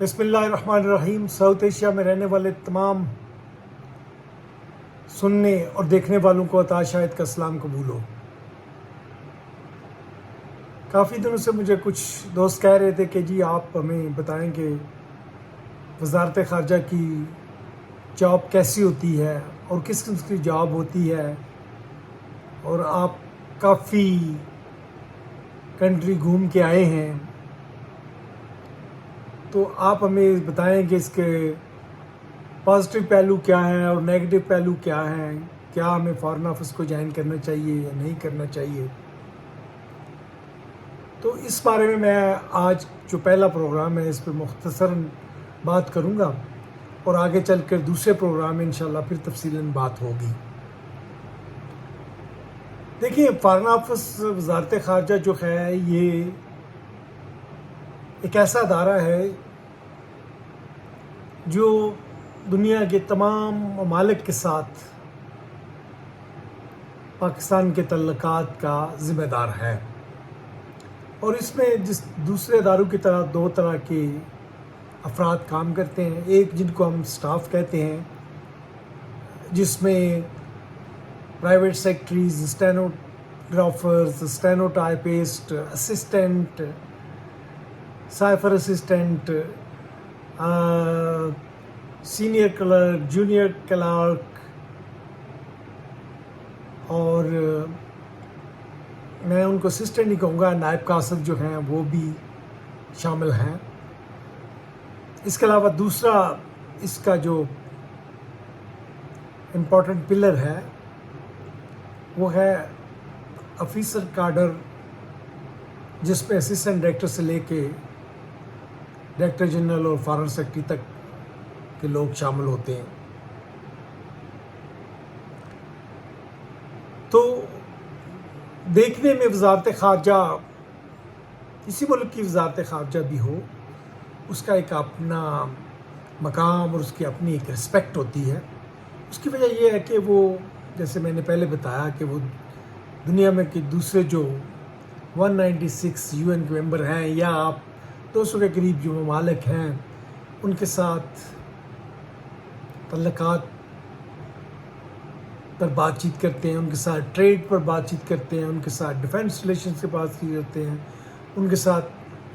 بسم اللہ الرحمن الرحیم۔ ساؤتھ ایشیا میں رہنے والے تمام سننے اور دیکھنے والوں کو عطا شاہد کا سلام قبول ہو۔ کافی دنوں سے مجھے کچھ دوست کہہ رہے تھے کہ جی آپ ہمیں بتائیں کہ وزارت خارجہ کی جاب کیسی ہوتی ہے اور کس قسم کی جاب ہوتی ہے، اور آپ کافی کنٹری گھوم کے آئے ہیں، تو آپ ہمیں بتائیں کہ اس کے پازیٹیو پہلو کیا ہیں اور نیگیٹو پہلو کیا ہیں، کیا ہمیں فارن آفس کو جوائن کرنا چاہیے یا نہیں کرنا چاہیے۔ تو اس بارے میں آج جو پہلا پروگرام ہے اس پہ مختصراً بات کروں گا، اور آگے چل کر دوسرے پروگرام میں انشاءاللہ پھر تفصیلاً بات ہوگی۔ دیکھیے، فارن آفس وزارت خارجہ جو ہے یہ ایک ایسا ادارہ ہے جو دنیا کے تمام ممالک کے ساتھ پاکستان کے تعلقات کا ذمہ دار ہے، اور اس میں جس دوسرے اداروں کی طرح دو طرح کے افراد کام کرتے ہیں۔ ایک جن کو ہم سٹاف کہتے ہیں، جس میں private secretaries, stenographers, steno typist, assistant, cipher assistant, senior clerk, junior clerk, اور میں ان کو اسسٹنٹ نہیں کہوں گا، نائب کاسب جو ہیں وہ بھی شامل ہیں۔ اس کے علاوہ دوسرا اس کا جو امپورٹنٹ پلر ہے وہ ہے آفیسر کاڈر، جس میں اسسٹنٹ ڈائریکٹر سے لے کے ڈائریکٹر جنرل اور فارن سیکرٹری تک کے لوگ شامل ہوتے ہیں۔ تو دیکھنے میں وزارت خارجہ، کسی ملک کی وزارت خارجہ بھی ہو، اس کا ایک اپنا مقام اور اس کی اپنی ایک رسپیکٹ ہوتی ہے۔ اس کی وجہ یہ ہے کہ وہ، جیسے میں نے پہلے بتایا، کہ وہ دنیا میں کے دوسرے جو 196 یو این کے ممبر ہیں، یا آپ 200 کے قریب جو ممالک ہیں، ان کے ساتھ تعلقات پر بات چیت کرتے ہیں، ان کے ساتھ ٹریڈ پر بات چیت کرتے ہیں، ان کے ساتھ ڈیفنس ریلیشنز پر بات چیت کرتے ہیں، ان کے ساتھ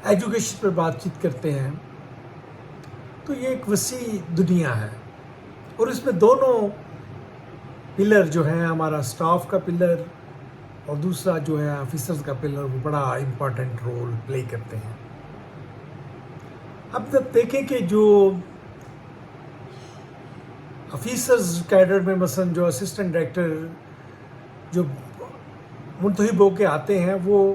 ایجوکیشن پر بات چیت کرتے ہیں۔ تو یہ ایک وسیع دنیا ہے، اور اس میں دونوں پلر جو ہیں، ہمارا سٹاف کا پلر اور دوسرا جو ہے آفیسرز کا پلر، وہ بڑا امپورٹنٹ رول پلے کرتے ہیں۔ اب جب دیکھیں کہ جو آفیسرز کیڈر میں مثلا جو اسسٹنٹ ڈائریکٹر جو منتخب ہو کے آتے ہیں، وہ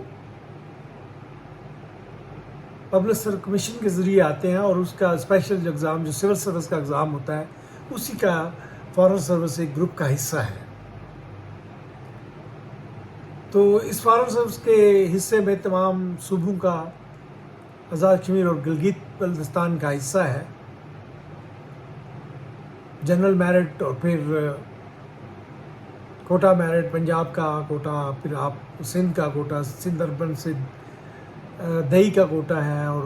پبلک سروس کمیشن کے ذریعے آتے ہیں، اور اس کا اسپیشل جو ایگزام، جو سول سروس کا ایگزام ہوتا ہے، اسی کا فارن سروس ایک گروپ کا حصہ ہے۔ تو اس فارن سروس کے حصے میں تمام صوبوں کا، آزاد کشمیر اور گلگت بلتستان کا حصہ ہے۔ جنرل میرٹ، اور پھر کوٹا میرٹ، پنجاب کا کوٹا، پھر آپ سندھ کا کوٹا، سندھ اربن سے دہی کا کوٹا ہے، اور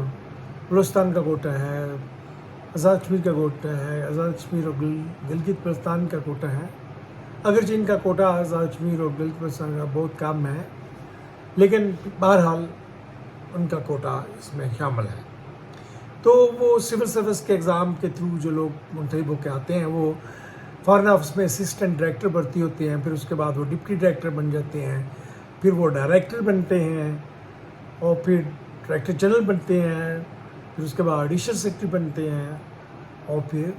بلوچستان کا کوٹا ہے، آزاد کشمیر کا کوٹا ہے، آزاد کشمیر اور گلگت بلتستان کا کوٹا ہے۔ اگرچہ ان کا کوٹا آزاد کشمیر اور گلگت بلتستان کا بہت کم ہے، لیکن بہرحال ان کا کوٹا اس میں شامل ہے۔ تو وہ سول سروس کے ایگزام کے تھرو جو لوگ منتخب ہو کے آتے ہیں، وہ فارن آفس میں اسسٹنٹ ڈائریکٹر بھرتی ہوتے ہیں، پھر اس کے بعد وہ ڈپٹی ڈائریکٹر بن جاتے ہیں، پھر وہ ڈائریکٹر بنتے ہیں، اور پھر ڈائریکٹر جنرل بنتے ہیں، پھر اس کے بعد ایڈیشنل سیکرٹری بنتے ہیں، اور پھر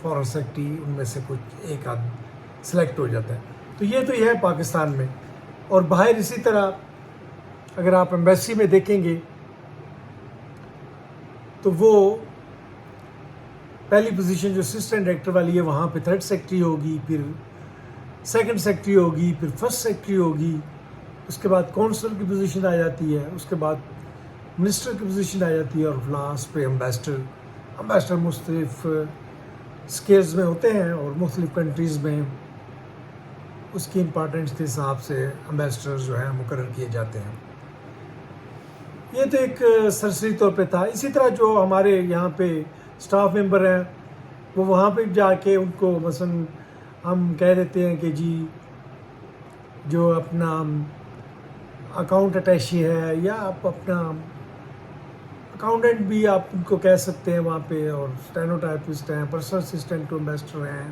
فارن سیکرٹری ان میں سے کچھ ایک آدھ سلیکٹ ہو جاتا ہے۔ تو یہ ہے پاکستان میں۔ اور باہر اسی طرح اگر آپ ایمبیسی میں دیکھیں گے تو وہ پہلی پوزیشن جو اسسٹنٹ ڈائریکٹر والی ہے، وہاں پہ تھرڈ سیکرٹری ہوگی، پھر سیکنڈ سیکرٹری ہوگی، پھر فرسٹ سیکرٹری ہوگی، اس کے بعد کونسل کی پوزیشن آ جاتی ہے، اس کے بعد منسٹر کی پوزیشن آ جاتی ہے، اور لاسٹ پہ امبیسڈر مختلف اسکیلز میں ہوتے ہیں، اور مختلف کنٹریز میں اس کی امپارٹنس کے حساب سے امبیسڈر جو ہیں مقرر کیے جاتے ہیں۔ یہ تو ایک سرسری طور پہ تھا. اسی طرح جو ہمارے یہاں پہ اسٹاف ممبر ہیں وہ وہاں پہ جا کے ان کو مثلاً ہم کہہ دیتے ہیں کہ جی جو اپنا اکاؤنٹ اٹیچی ہے یا آپ اپنا اکاؤنٹنٹ بھی آپ ان کو کہہ سکتے ہیں وہاں پہ, اور اسٹینوٹائپسٹ ہیں, پرسنل اسسٹنٹ ٹو انویسٹر ہیں,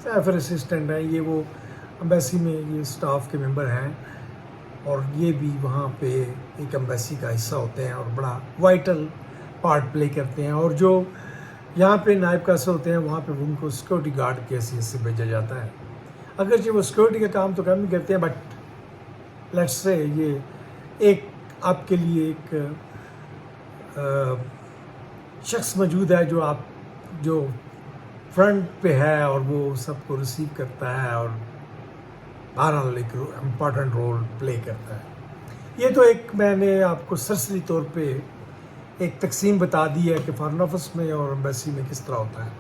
سیفر اسسٹنٹ ہیں, یہ وہ امبیسی میں یہ اسٹاف کے ممبر ہیں, اور یہ بھی وہاں پہ ایک امبیسی کا حصہ ہوتے ہیں اور بڑا وائٹل پارٹ پلے کرتے ہیں. اور جو یہاں پہ نائب قاصد ہوتے ہیں وہاں پہ ان کو سیکورٹی گارڈ کی حیثیت سے بھیجا جاتا ہے. اگرچہ وہ سیکورٹی کا کام تو کم ہی کرتے ہیں, بٹ لیٹس سے یہ ایک آپ کے لیے ایک شخص موجود ہے جو فرنٹ پہ ہے اور وہ سب کو ریسیو کرتا ہے اور بہرحال ایک امپورٹنٹ رول پلے کرتا ہے. یہ تو ایک میں نے آپ کو سرسری طور پہ ایک تقسیم بتا دی ہے کہ فارن آفس میں اور امبیسی میں کس طرح ہوتا ہے.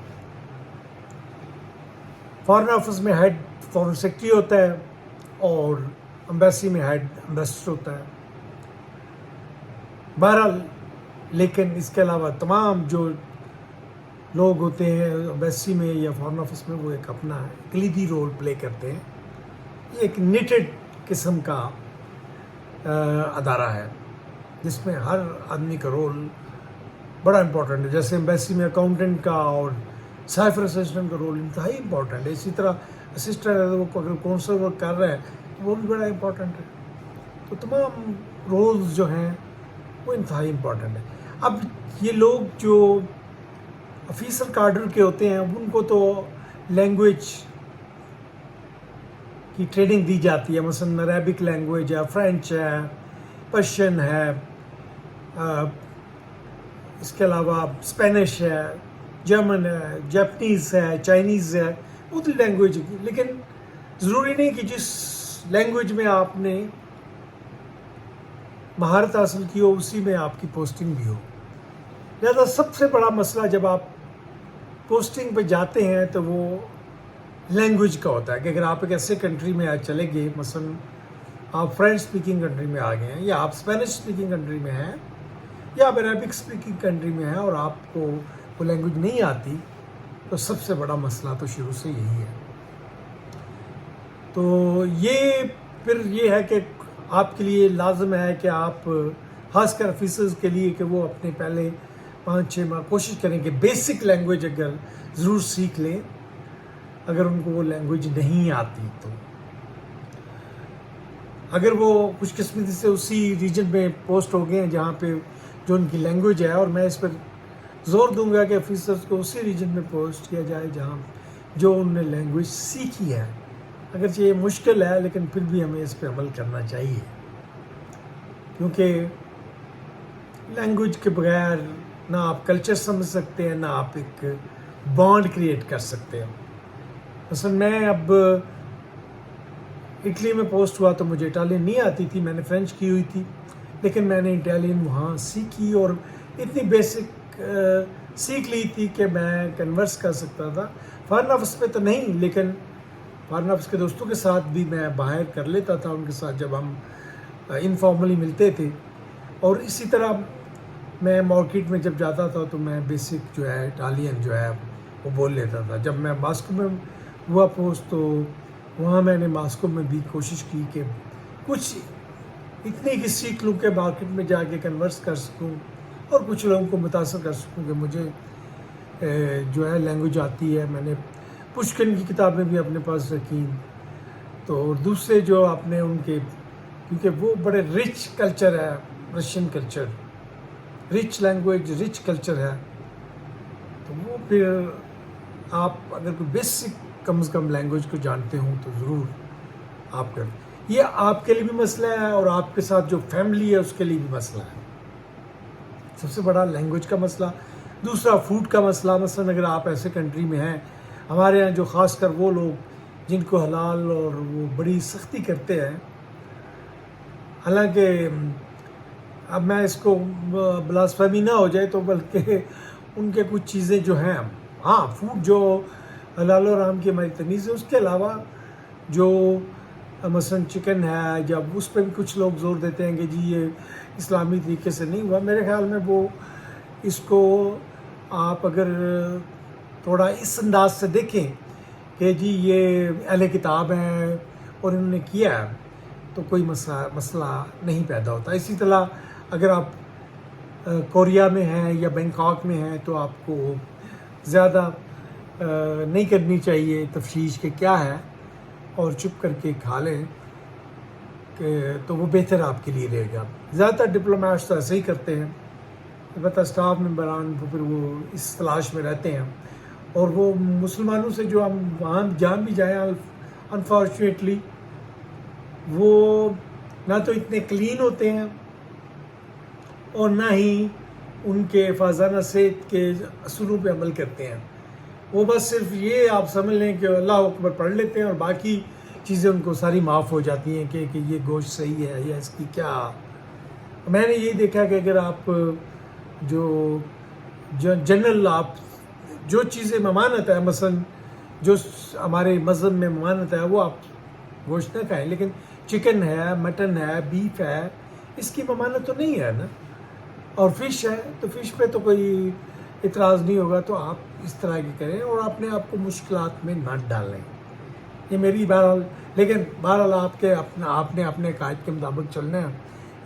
فارن آفس میں ہیڈ فارن سیکرٹری ہوتا ہے اور امبیسی میں ہیڈ امبیسڈر ہوتا ہے. بہرحال لیکن اس کے علاوہ تمام جو لوگ ہوتے ہیں امبیسی میں یا فارن آفس میں وہ ایک اپنا کلیدی رول پلے کرتے ہیں. یہ ایک نیٹڈ قسم کا ادارہ ہے جس میں ہر آدمی کا رول بڑا امپورٹنٹ ہے. جیسے امبیسی میں اکاؤنٹنٹ کا اور سائفر اسسٹنٹ کا رول انتہائی امپورٹنٹ ہے. اسی طرح اسسٹنٹ وہ اگر کونسل ورک کر رہا ہے تو وہ بھی بڑا امپورٹنٹ ہے. تو تمام رولز جو ہیں وہ انتہائی امپورٹنٹ ہے. اب یہ لوگ جو آفیسر کارڈر کے ہوتے ہیں ان کو تو لینگویج کی ٹریننگ دی جاتی ہے. مثلاً عربک لینگویج ہے, فرینچ ہے, پرشین ہے, اس کے علاوہ اسپینش ہے, جرمن ہے, جاپنیز ہے, چائنیز ہے, اردو لینگویج کی. لیکن ضروری نہیں کہ جس لینگویج میں آپ نے مہارت حاصل کی ہو اسی میں آپ کی پوسٹنگ بھی ہو. لہذا سب سے بڑا مسئلہ جب آپ پوسٹنگ پہ جاتے ہیں تو وہ لینگویج کا ہوتا ہے کہ اگر آپ ایک ایسے کنٹری میں چلے گئے, مثلا آپ فرینچ اسپیکنگ کنٹری میں آ گئے ہیں یا آپ اسپینش اسپیکنگ کنٹری میں ہیں یا آپ عربک اسپیکنگ کنٹری میں ہیں اور آپ کو وہ لینگویج نہیں آتی, تو سب سے بڑا مسئلہ تو شروع سے یہی ہے. تو یہ پھر یہ ہے کہ آپ کے لیے لازم ہے کہ آپ خاص کر آفیسرز کے لیے کہ وہ اپنے پہلے 5-6 ماہ کوشش کریں کہ بیسک لینگویج اگر ضرور سیکھ لیں اگر ان کو وہ لینگویج نہیں آتی تو. اگر وہ خوش قسمتی سے اسی ریجن میں پوسٹ ہو گئے ہیں جہاں پہ جو ان کی لینگویج ہے, اور میں اس پر زور دوں گا کہ آفیسرز کو اسی ریجن میں پوسٹ کیا جائے جہاں جو انہوں نے لینگویج سیکھی ہے. اگرچہ یہ مشکل ہے لیکن پھر بھی ہمیں اس پہ عمل کرنا چاہیے, کیونکہ لینگویج کے بغیر نہ آپ کلچر سمجھ سکتے ہیں نہ آپ ایک بانڈ کریٹ کر سکتے ہیں. مثلا میں اب اٹلی میں پوسٹ ہوا تو مجھے اٹالین نہیں آتی تھی, میں نے فرینچ کی ہوئی تھی, لیکن میں نے اٹالین وہاں سیکھی اور اتنی بیسک سیکھ لی تھی کہ میں کنورس کر سکتا تھا. فارن آفس پہ تو نہیں, لیکن فارن آفس کے دوستوں کے ساتھ بھی میں باہر کر لیتا تھا ان کے ساتھ جب ہم انفارملی ملتے تھے. اور اسی طرح میں مارکیٹ میں جب جاتا تھا تو میں بیسک جو ہے اٹالین جو ہے وہ بول لیتا تھا. جب میں ماسکو میں ہوا پوسٹ تو وہاں میں نے ماسکو میں بھی کوشش کی کہ کچھ اتنی کہ سیکھ لوں کہ مارکیٹ میں جا کے کنورس کر سکوں اور کچھ لوگوں کو متاثر کر سکوں کہ مجھے جو ہے لینگویج آتی ہے. میں نے پشکن کی کتابیں بھی اپنے پاس رکھیں. تو اور دوسرے جو آپ نے ان کے, کیونکہ وہ بڑے رچ کلچر ہے, Russian culture rich language rich culture ہے, تو وہ پھر آپ اگر کوئی بیسک کم از کم لینگویج کو جانتے ہوں تو ضرور آپ کریں. یہ آپ کے لیے بھی مسئلہ ہے اور آپ کے ساتھ جو فیملی ہے اس کے لیے بھی مسئلہ ہے. سب سے بڑا لینگویج کا مسئلہ. دوسرا فوڈ کا مسئلہ. مثلا اگر آپ ایسے کنٹری میں ہیں, ہمارے یہاں جو خاص کر وہ لوگ جن کو حلال اور وہ بڑی سختی کرتے ہیں, حالانکہ اب میں اس کو بلاسفیمی نہ ہو جائے تو بلکہ ان کے کچھ چیزیں جو ہیں, ہاں فوڈ جو حلال و حرام کی ہماری تمیز ہے, اس کے علاوہ جو مثلاً چکن ہے، جب اس پہ بھی کچھ لوگ زور دیتے ہیں کہ جی یہ اسلامی طریقے سے نہیں ہوا. میرے خیال میں وہ اس کو آپ اگر تھوڑا اس انداز سے دیکھیں کہ جی یہ اہل کتاب ہیں اور انہوں نے کیا ہے تو کوئی مسئلہ نہیں پیدا ہوتا. اسی طرح اگر آپ کوریا میں ہیں یا بینکاک میں ہیں تو آپ کو زیادہ نہیں کرنی چاہیے تفتیش کہ کیا ہے، اور چپ کر کے کھا لیں کہ تو وہ بہتر آپ کے لیے رہے گا. زیادہ تر ڈپلومیٹس تو ایسے ہی کرتے ہیں، البتہ اسٹاف ممبران پھر وہ اس تلاش میں رہتے ہیں. اور وہ مسلمانوں سے جو ہم وہاں جان بھی جائیں انفارچونیٹلی وہ نہ تو اتنے کلین ہوتے ہیں اور نہ ہی ان کے حفاظانہ صحت کے اصولوں پہ عمل کرتے ہیں. وہ بس صرف یہ آپ سمجھ لیں کہ اللہ اکبر پڑھ لیتے ہیں اور باقی چیزیں ان کو ساری معاف ہو جاتی ہیں کہ یہ گوشت صحیح ہے یا اس کی کیا. میں نے یہی دیکھا کہ اگر آپ جو جنرل آپ جو چیزیں ممانعت ہے، مثلا جو ہمارے مذہب میں ممانعت ہے وہ آپ گوشت نہ کھائیں، لیکن چکن ہے، مٹن ہے، بیف ہے، اس کی ممانعت تو نہیں ہے نا. اور فش ہے تو فش پہ تو کوئی اعتراض نہیں ہوگا، تو آپ اس طرح کی کریں اور اپنے آپ کو مشکلات میں نہ ڈالیں. یہ میری بہرحال، لیکن بہرحال آپ نے اپنے قائد کے مطابق چلنا ہے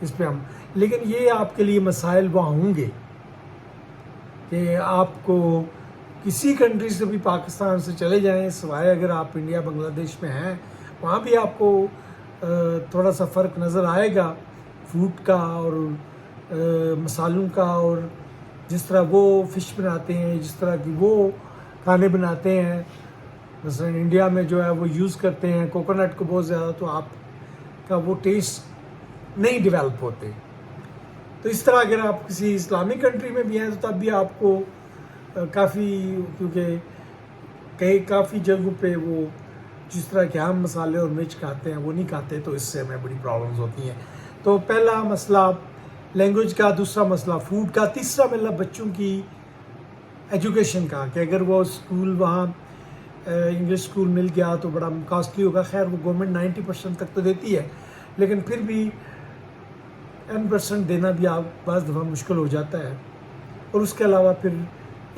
اس پہ ہم. لیکن یہ آپ کے لیے مسائل وہاں ہوں گے کہ آپ کو کسی کنٹری سے بھی پاکستان سے چلے جائیں، سوائے اگر آپ انڈیا بنگلہ دیش میں ہیں، وہاں بھی آپ کو تھوڑا سا فرق نظر آئے گا فوڈ کا اور مسالوں کا، اور جس طرح وہ فش بناتے ہیں، جس طرح کی وہ کھانے بناتے ہیں. مثلا انڈیا میں جو ہے وہ یوز کرتے ہیں کوکونٹ کو بہت زیادہ، تو آپ کا وہ ٹیسٹ نہیں ڈیولپ ہوتے. تو اس طرح اگر آپ کسی اسلامک کنٹری میں بھی ہیں تو تب بھی آپ کو کافی، کیونکہ کافی جگہوں پہ وہ جس طرح کے ہم مسالے اور مرچ کھاتے ہیں وہ نہیں کھاتے، تو اس سے ہمیں بڑی پرابلمز ہوتی ہیں. تو پہلا مسئلہ لینگویج کا، دوسرا مسئلہ فوڈ کا، تیسرا مسئلہ بچوں کی ایجوکیشن کا کہ اگر وہ اسکول وہاں انگلش اسکول مل گیا تو بڑا کاسٹلی ہوگا. خیر وہ گورنمنٹ 90% تک تو دیتی ہے، لیکن پھر بھی 10% دینا بھی آپ بعض دفعہ مشکل ہو جاتا ہے. اور اس کے علاوہ پھر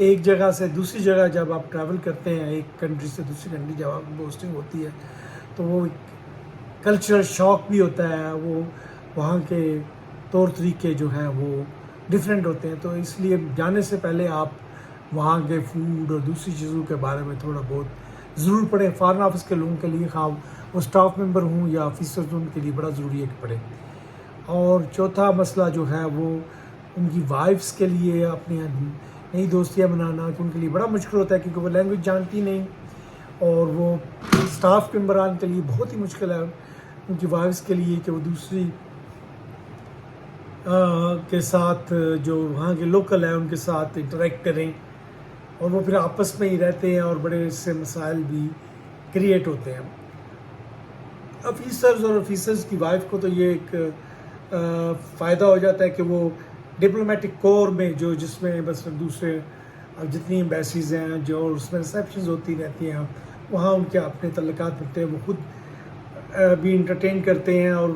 ایک جگہ سے دوسری جگہ جب آپ ٹریول کرتے ہیں، ایک کنٹری سے دوسری کنٹری جب آپ پوسٹنگ ہوتی ہے تو وہ کلچرل شاک بھی ہوتا ہے، وہ وہاں کے طور طریقے جو ہیں وہ ڈیفرنٹ ہوتے ہیں. تو اس لیے جانے سے پہلے آپ وہاں کے فوڈ اور دوسری چیزوں کے بارے میں تھوڑا بہت ضرور پڑھیں. فارن آفس کے لوگوں کے لیے، خواہ وہ اسٹاف ممبر ہوں یا آفیسرز، ان کے لیے بڑا ضروری ہے کہ پڑھیں. اور چوتھا مسئلہ جو ہے وہ ان کی وائفس کے لیے اپنی نئی دوستیاں بنانا، کہ ان کے لیے بڑا مشکل ہوتا ہے کیونکہ وہ لینگویج جانتی نہیں، اور وہ اسٹاف ممبران کے لیے بہت ہی مشکل ہے ان کی وائفس کے لیے کہ وہ دوسری کے ساتھ جو وہاں کے لوکل ہیں ان کے ساتھ انٹریکٹ کریں، اور وہ پھر آپس میں ہی رہتے ہیں اور بڑے اس سے مسائل بھی کریٹ ہوتے ہیں. آفیسرز اور آفیسرز کی وائف کو تو یہ ایک فائدہ ہو جاتا ہے کہ وہ ڈپلومیٹک کور میں جس میں بس دوسرے جتنی ایمبیسیز ہیں جو اس میں ریسیپشنز ہوتی رہتی ہیں، وہاں ان کے اپنے تعلقات ہوتے ہیں، وہ خود بھی انٹرٹین کرتے ہیں، اور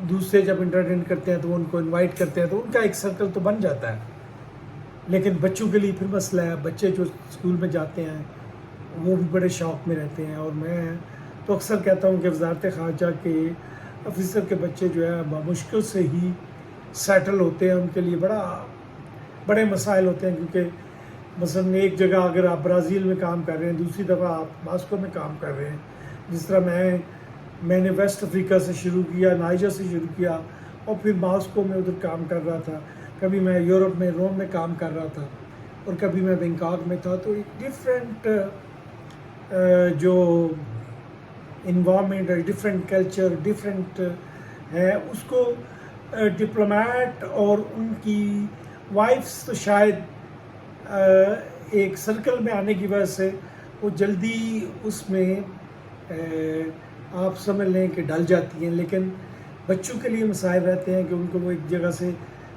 دوسرے جب انٹرٹین کرتے ہیں تو وہ ان کو انوائٹ کرتے ہیں، تو ان کا ایک سرکل تو بن جاتا ہے. لیکن بچوں کے لیے پھر مسئلہ ہے. بچے جو اسکول میں جاتے ہیں وہ بھی بڑے شوق میں رہتے ہیں، اور میں تو اکثر کہتا ہوں کہ وزارت خارجہ کے آفیسر کے بچے جو ہے بمشکل سے ہی سیٹل ہوتے ہیں. ان کے لیے بڑے مسائل ہوتے ہیں، کیونکہ مثلا ایک جگہ اگر آپ برازیل میں کام کر رہے ہیں، دوسری دفعہ آپ ماسکو میں کام کر رہے ہیں. جس طرح میں نے ویسٹ افریقہ سے شروع کیا، نائجر سے شروع کیا، اور پھر ماسکو میں ادھر کام کر رہا تھا. کبھی میں یورپ میں روم میں کام کر رہا تھا، اور کبھی میں بینکاک میں تھا. تو ایک ڈفرینٹ جو انوائرمنٹ ہے، ڈفرینٹ کلچر، ڈفرینٹ ہے. اس کو ڈپلومیٹ اور ان کی وائفس تو شاید ایک سرکل میں آنے کی وجہ سے وہ جلدی اس میں آپ سمجھ لیں کہ ڈل جاتی ہیں. لیکن بچوں کے لیے مسائل رہتے ہیں کہ ان کو وہ ایک جگہ سے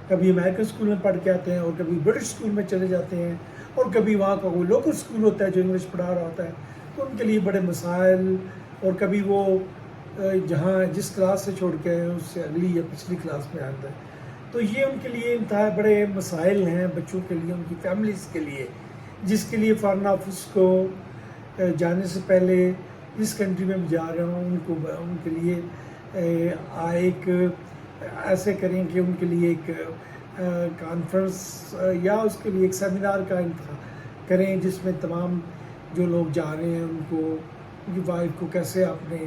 کبھی امریکن اسکول میں پڑھ کے آتے ہیں، اور کبھی برٹش اسکول میں چلے جاتے ہیں، اور کبھی وہاں کا کوئی لوکل اسکول ہوتا ہے جو انگلش پڑھا رہا ہوتا ہے. تو ان کے لیے بڑے مسائل، اور کبھی وہ جہاں جس کلاس سے چھوڑ کے اس سے اگلی یا پچھلی کلاس میں آتا ہے. تو یہ ان کے لیے انتہائی بڑے مسائل ہیں بچوں کے لیے، ان کی فیملیز کے لیے، جس کے لیے فارن آفس کو جانے سے پہلے جس کنٹری میں جا رہے ہوں ان کے لیے ایک ایسے کریں کہ ان کے لیے ایک کانفرنس یا اس کے لیے ایک سیمینار کا انتخاب کریں، جس میں تمام جو لوگ جا رہے ہیں ان کو، ان کی وائف کو کیسے آپ نے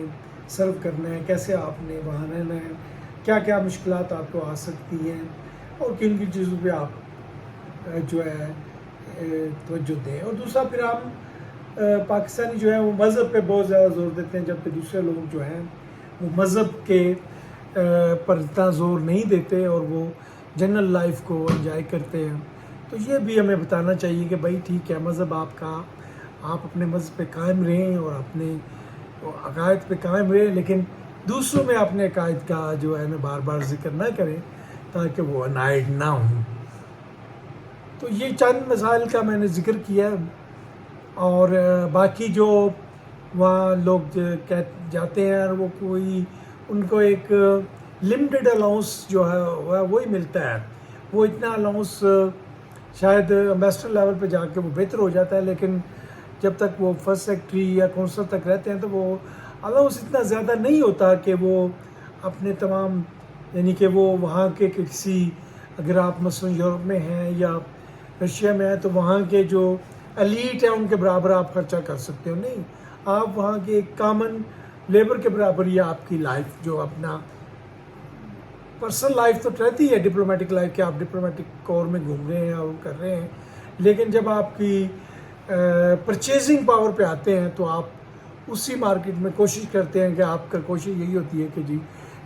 سرو کرنا ہے، کیسے آپ نے وہاں رہنا ہے، کیا کیا مشکلات آپ کو آ سکتی ہیں، اور کن کن چیزوں پہ آپ جو ہے توجہ دیں. اور دوسرا پھر ہم پاکستانی جو ہے وہ مذہب پہ بہت زیادہ زور دیتے ہیں، جبکہ دوسرے لوگ جو ہیں وہ مذہب کے پر اتنا زور نہیں دیتے اور وہ جنرل لائف کو انجوائے کرتے ہیں. تو یہ بھی ہمیں بتانا چاہیے کہ بھائی ٹھیک ہے، مذہب آپ کا، آپ اپنے مذہب پہ قائم رہیں اور اپنے عقائد پہ قائم رہیں، لیکن دوسروں میں اپنے عقائد کا جو ہے نا بار بار ذکر نہ کریں تاکہ وہ انائڈ نہ ہوں. تو یہ چند مسائل کا میں نے ذکر کیا ہے. اور باقی جو وہاں لوگ جاتے ہیں وہ کوئی ان کو ایک لمیٹڈ الاؤنس جو ہے وہی ملتا ہے. وہ اتنا الاؤنس شاید امبیسڈر لیول پہ جا کے وہ بہتر ہو جاتا ہے، لیکن جب تک وہ فرسٹ سیکٹری یا کونسل تک رہتے ہیں تو وہ الاؤنس اتنا زیادہ نہیں ہوتا کہ وہ اپنے تمام، یعنی کہ وہ وہاں کے کسی، اگر آپ مثلاً یورپ میں ہیں یا رشیا میں ہیں تو وہاں کے جو ایلیٹ ہیں ان کے برابر آپ خرچہ کر سکتے ہو. نہیں، آپ وہاں کے ایک کامن لیبر کے برابر ہی آپ کی لائف، جو اپنا پرسنل لائف تو رہتی ہے ڈپلومیٹک لائف، کہ آپ ڈپلومیٹک کور میں گھوم رہے ہیں اور وہ کر رہے ہیں، لیکن جب آپ کی پرچیزنگ پاور پہ آتے ہیں تو آپ اسی مارکیٹ میں کوشش کرتے ہیں کہ آپ کا کوشش یہی ہوتی ہے کہ جی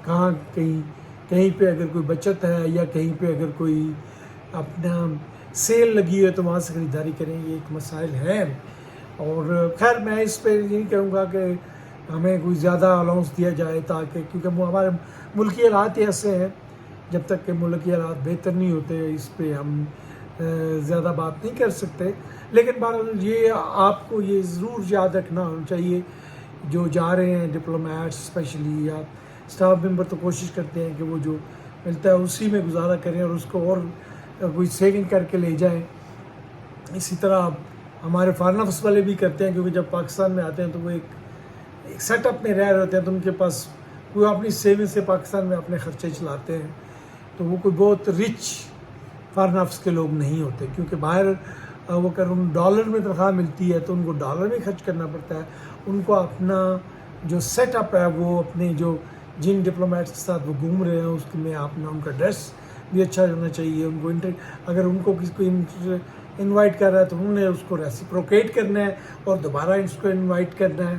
کہاں کہیں پہ اگر کوئی بچت ہے یا کہیں پہ اگر کوئی اپنا سیل لگی ہے تو وہاں سے خریداری کریں. یہ ایک مسائل ہے. اور خیر میں اس پہ یہی کہوں گا کہ ہمیں کوئی زیادہ الاؤنس دیا جائے، تاکہ کیونکہ ہمارے ملکی حالات ایسے ہیں، جب تک کہ ملکی حالات بہتر نہیں ہوتے اس پہ ہم زیادہ بات نہیں کر سکتے. لیکن بہرحال یہ آپ کو یہ ضرور یاد رکھنا ہونا چاہیے، جو جا رہے ہیں ڈپلومیٹس اسپیشلی یا اسٹاف ممبر، تو کوشش کرتے ہیں کہ وہ جو ملتا ہے اسی میں گزارا کریں اور اس کو اور کوئی سیونگ کر کے لے جائیں. اسی طرح ہمارے فارن آفس والے بھی کرتے ہیں، کیونکہ جب پاکستان میں آتے ہیں تو وہ ایک سیٹ اپ میں رہ رہے ہوتے ہیں، تو ان کے پاس کوئی اپنی سیونگ سے پاکستان میں اپنے خرچے چلاتے ہیں. تو وہ کوئی بہت رچ فارن آفس کے لوگ نہیں ہوتے، کیونکہ باہر وہ اگر ان ڈالر میں تنخواہ ملتی ہے تو ان کو ڈالر میں خرچ کرنا پڑتا ہے. ان کو اپنا جو سیٹ اپ ہے وہ اپنے جو جن ڈپلومیٹس کے ساتھ وہ گھوم رہے ہیں اس میں اپنا ان کا ڈریس بھی اچھا ہونا چاہیے. ان کو اگر ان کو کسی کو انوائٹ کر رہا ہے تو انہوں نے اس کو ریسیپروکیٹ کرنا ہے اور دوبارہ اس کو انوائٹ کرنا ہے.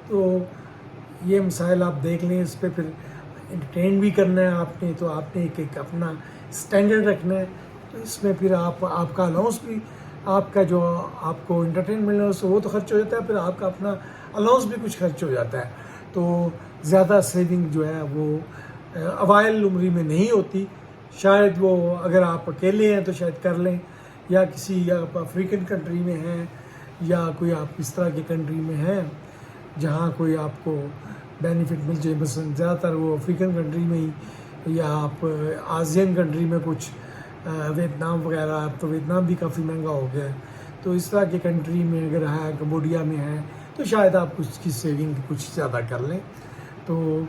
تو یہ مسائل آپ دیکھ لیں، اس پہ پھر انٹرٹین بھی کرنا ہے آپ نے، تو آپ نے ایک اپنا اسٹینڈرڈ رکھنا ہے. تو اس میں پھر آپ کا الاؤنس بھی، آپ کا جو آپ کو انٹرٹین ملنا ہے وہ تو خرچ ہو جاتا ہے، پھر آپ کا اپنا الاؤنس بھی کچھ خرچ ہو جاتا ہے. تو زیادہ سیونگ جو ہے وہ اوائل عمری میں نہیں ہوتی. شاید وہ اگر آپ اکیلے ہیں تو شاید کر لیں، یا کسی آپ افریقن کنٹری میں ہیں یا کوئی آپ اس طرح کی کنٹری میں ہیں جہاں کوئی آپ کو بینیفٹ مل جائے. مثلا زیادہ تر وہ افریقن کنٹری میں ہی، یا آپ آسین کنٹری میں کچھ ویتنام وغیرہ، اب تو ویتنام بھی کافی مہنگا ہو گیا ہے. تو اس طرح کی کنٹری میں اگر ہے، کمبوڈیا میں ہے، تو شاید آپ کچھ کی سیونگ کچھ زیادہ کر لیں. تو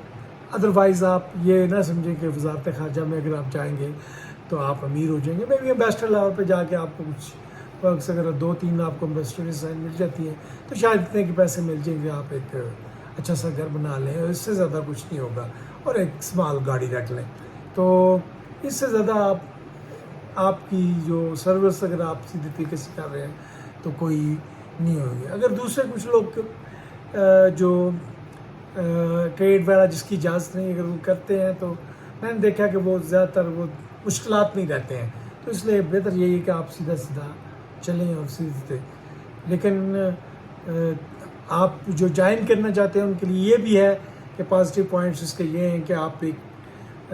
ادروائز آپ یہ نہ سمجھیں کہ وزارت خارجہ میں اگر آپ جائیں گے تو آپ امیر ہو جائیں گے. میں بھی امبیسڈر لیول پہ جا کے آپ کو کچھ ورکس اگر 2-3 آپ کو امبیسڈر سائن مل جاتی ہیں تو شاید اتنے کے پیسے مل جائیں گے، آپ ایک اچھا سا گھر بنا لیں، اور اس سے زیادہ کچھ نہیں ہوگا، اور ایک اسمال گاڑی رکھ لیں. تو اس سے زیادہ آپ کی جو سروس اگر آپ سیدھی طریقے سے کر رہے ہیں تو کوئی نہیں ہوگی. اگر دوسرے کچھ لوگ جو ٹریڈ وغیرہ جس کی اجازت نہیں، اگر وہ کرتے ہیں تو میں نے دیکھا کہ وہ زیادہ تر وہ مشکلات نہیں رہتے ہیں. تو اس لیے بہتر یہی ہے کہ آپ سیدھا چلیں اور سیدھے. لیکن آپ جو جوائن کرنا چاہتے ہیں ان کے لیے یہ بھی ہے کہ پازیٹیو پوائنٹس اس کے یہ ہیں کہ آپ ایک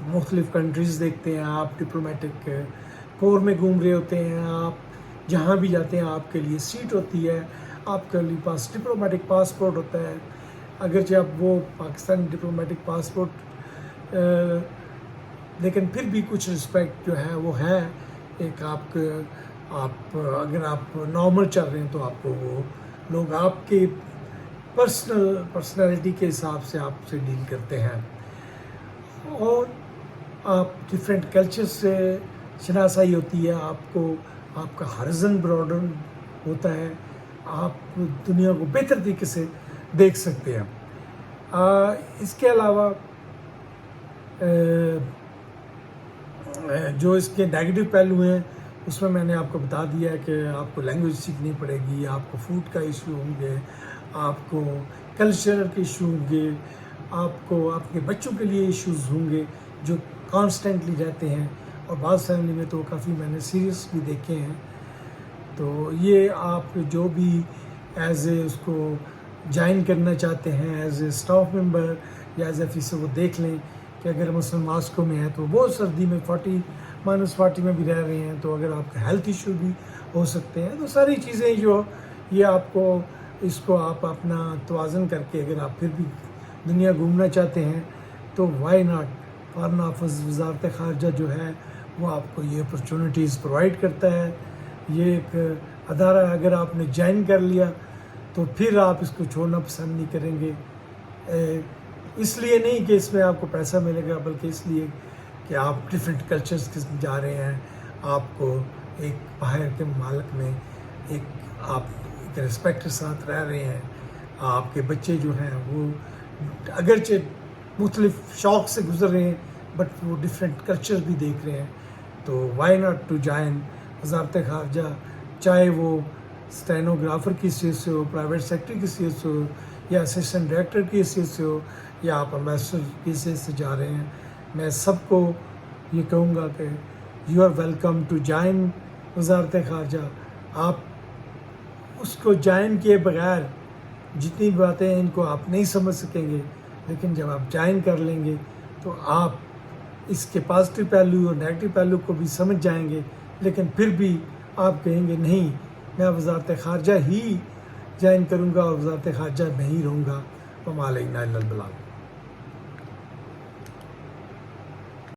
مختلف کنٹریز دیکھتے ہیں، آپ ڈپلومیٹک کور میں گھوم رہے ہوتے ہیں، آپ جہاں بھی جاتے ہیں آپ کے لیے سیٹ ہوتی ہے، آپ کے لیے پاس ڈپلومیٹک پاسپورٹ ہوتا ہے، اگرچہ اب وہ پاکستانی ڈپلومیٹک پاسپورٹ، لیکن پھر بھی کچھ رسپیکٹ جو ہے وہ ہے. ایک آپ اگر آپ نارمل چل رہے ہیں تو آپ کو وہ لوگ آپ کے پرسنالٹی کے حساب سے آپ سے ڈیل کرتے ہیں، اور آپ ڈفرینٹ کلچر سے شناسائی ہوتی ہے. آپ کو آپ کا ہارزن براڈن ہوتا ہے، آپ دنیا کو بہتر طریقے سے دیکھ سکتے ہیں. اس کے علاوہ جو اس کے نیگیٹو پہلو ہیں اس میں نے آپ کو بتا دیا ہے کہ آپ کو لینگویج سیکھنی پڑے گی، آپ کو فوڈ کا ایشو ہوں گے، آپ کو کلچر کے ایشو ہوں گے، آپ کو اپنے بچوں کے لیے ایشوز ہوں گے جو کانسٹنٹلی رہتے ہیں، اور بعض فیملی میں تو کافی میں نے سیریس بھی دیکھے ہیں. تو یہ آپ جو بھی ایز اے اس کو جوائن کرنا چاہتے ہیں ایز اے اسٹاف ممبر یا ایز اے آفیسر، وہ دیکھ لیں کہ اگر مثلاً ماسکو میں ہے تو بہت سردی میں -40 میں بھی رہ رہے ہیں، تو اگر آپ کا ہیلتھ ایشو بھی ہو سکتے ہیں. تو ساری چیزیں جو یہ آپ کو اس کو آپ اپنا توازن کر کے اگر آپ پھر بھی دنیا گھومنا چاہتے ہیں تو وائی ناٹ. فارن آفس وزارت خارجہ جو ہے وہ آپ کو یہ اپرچونیٹیز پرووائڈ کرتا ہے. یہ ایک ادارہ اگر آپ نے جوائن کر لیا تو پھر آپ اس کو چھوڑنا پسند نہیں کریں گے. اس لیے نہیں کہ اس میں آپ کو پیسہ ملے گا، بلکہ اس لیے کہ آپ ڈفرینٹ کلچرز کے جا رہے ہیں. آپ کو ایک باہر کے ممالک میں آپ ایک رسپیکٹ کے ساتھ رہ رہے ہیں. آپ کے بچے جو ہیں وہ اگرچہ مختلف شوق سے گزر رہے ہیں بٹ وہ ڈفرینٹ کلچر بھی دیکھ رہے ہیں. تو وائی ناٹ ٹو جوائن وزارت خارجہ، چاہے وہ اسٹینوگرافر کی حیثیت سے ہو، پرائیویٹ سیکٹری کی حیثیت سے ہو، یا اسسٹنٹ ڈائریکٹر کی حیثیت سے ہو، یا آپ امبیسڈر کی حیثیت سے جا رہے ہیں. میں سب کو یہ کہوں گا کہ you are welcome to join وزارت خارجہ. آپ اس کو جوائن کیے بغیر جتنی باتیں ہیں ان کو آپ نہیں سمجھ سکیں گے، لیکن جب آپ جوائن کر لیں گے تو آپ اس کے پازیٹیو پہلو اور نیگیٹو پہلو کو بھی سمجھ جائیں گے. لیکن پھر بھی آپ کہیں گے نہیں، میں وزارت خارجہ ہی جوائن کروں گا اور وزارت خارجہ میں ہی رہوں گا. وما علینا الا البلاغ.